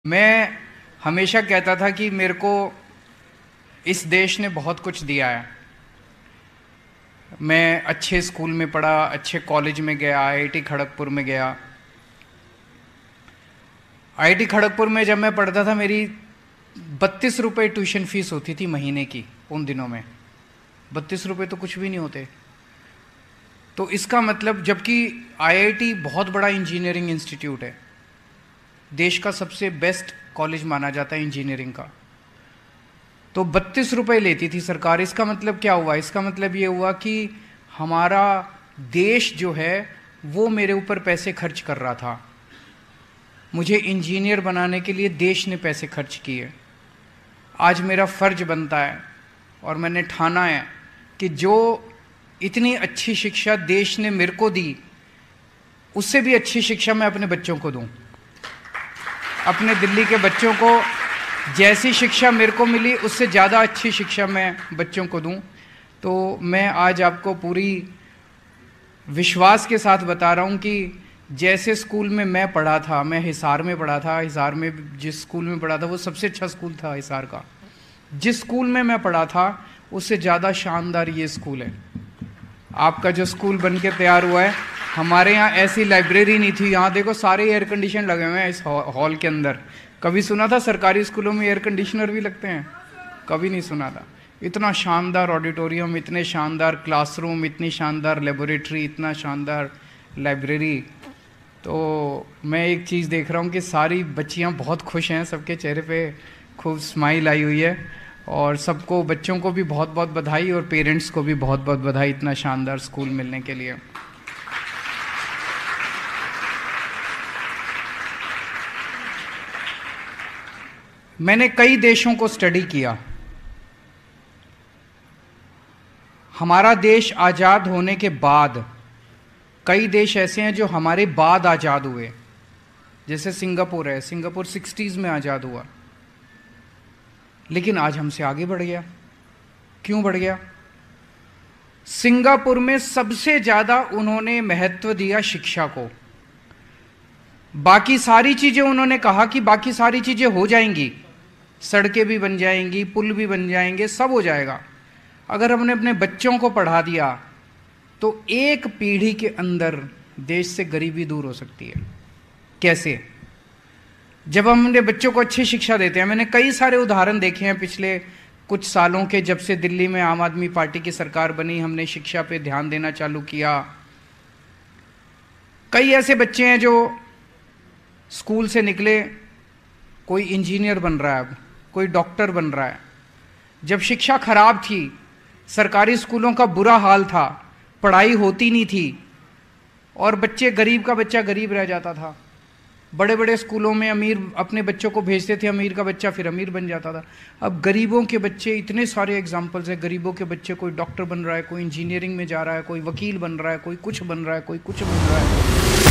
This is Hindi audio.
मैं हमेशा कहता था कि मेरे को इस देश ने बहुत कुछ दिया है। मैं अच्छे स्कूल में पढ़ा, अच्छे कॉलेज में गया, आईआईटी खड़गपुर में गया। आईआईटी खड़गपुर में जब मैं पढ़ता था मेरी 32 रुपये ट्यूशन फीस होती थी महीने की। उन दिनों में 32 रुपये तो कुछ भी नहीं होते। तो इसका मतलब, जबकि आईआईटी बहुत बड़ा इंजीनियरिंग इंस्टीट्यूट है, देश का सबसे बेस्ट कॉलेज माना जाता है इंजीनियरिंग का, तो 32 रुपये लेती थी सरकार। इसका मतलब क्या हुआ? इसका मतलब ये हुआ कि हमारा देश जो है वो मेरे ऊपर पैसे खर्च कर रहा था। मुझे इंजीनियर बनाने के लिए देश ने पैसे खर्च किए। आज मेरा फर्ज बनता है और मैंने ठाना है कि जो इतनी अच्छी शिक्षा देश ने मेरे को दी, उससे भी अच्छी शिक्षा मैं अपने बच्चों को दूं। अपने दिल्ली के बच्चों को जैसी शिक्षा मेरे को मिली उससे ज़्यादा अच्छी शिक्षा मैं बच्चों को दूं। तो मैं आज आपको पूरी विश्वास के साथ बता रहा हूं कि जैसे स्कूल में मैं पढ़ा था, मैं हिसार में पढ़ा था, हिसार में जिस स्कूल में पढ़ा था वो सबसे अच्छा स्कूल था हिसार का। जिस स्कूल में मैं पढ़ा था उससे ज़्यादा शानदार ये स्कूल है। आपका जो स्कूल बन के तैयार हुआ है, हमारे यहाँ ऐसी लाइब्रेरी नहीं थी। यहाँ देखो सारे एयर कंडीशन लगे हुए हैं इस हॉल के अंदर। कभी सुना था सरकारी स्कूलों में एयर कंडीशनर भी लगते हैं? कभी नहीं सुना था। इतना शानदार ऑडिटोरियम, इतने शानदार क्लासरूम, इतनी शानदार लेबोरेटरी, इतना शानदार लाइब्रेरी। तो मैं एक चीज़ देख रहा हूँ कि सारी बच्चियाँ बहुत खुश हैं, सबके चेहरे पे खूब स्माइल आई हुई है। और सबको, बच्चों को भी बहुत बहुत बधाई और पेरेंट्स को भी बहुत बहुत बधाई इतना शानदार स्कूल मिलने के लिए। मैंने कई देशों को स्टडी किया। हमारा देश आज़ाद होने के बाद कई देश ऐसे हैं जो हमारे बाद आज़ाद हुए। जैसे सिंगापुर है, सिंगापुर 60s में आज़ाद हुआ, लेकिन आज हमसे आगे बढ़ गया। क्यों बढ़ गया? सिंगापुर में सबसे ज़्यादा उन्होंने महत्व दिया शिक्षा को। बाकी सारी चीज़ें उन्होंने कहा कि बाकी सारी चीज़ें हो जाएंगी, सड़कें भी बन जाएंगी, पुल भी बन जाएंगे, सब हो जाएगा। अगर हमने अपने बच्चों को पढ़ा दिया तो एक पीढ़ी के अंदर देश से गरीबी दूर हो सकती है। कैसे? जब हम अपने बच्चों को अच्छी शिक्षा देते हैं। मैंने कई सारे उदाहरण देखे हैं पिछले कुछ सालों के। जब से दिल्ली में आम आदमी पार्टी की सरकार बनी, हमने शिक्षा पे ध्यान देना चालू किया। कई ऐसे बच्चे हैं जो स्कूल से निकले, कोई इंजीनियर बन रहा है, कोई डॉक्टर बन रहा है। जब शिक्षा खराब थी, सरकारी स्कूलों का बुरा हाल था, पढ़ाई होती नहीं थी और बच्चे, गरीब का बच्चा गरीब रह जाता था। बड़े बड़े स्कूलों में अमीर अपने बच्चों को भेजते थे, अमीर का बच्चा फिर अमीर बन जाता था। अब गरीबों के बच्चे, इतने सारे एग्जाम्पल्स हैं। गरीबों के बच्चे, कोई डॉक्टर बन रहा है, कोई इंजीनियरिंग में जा रहा है, कोई वकील बन रहा है, कोई कुछ बन रहा है, कोई कुछ बन रहा है।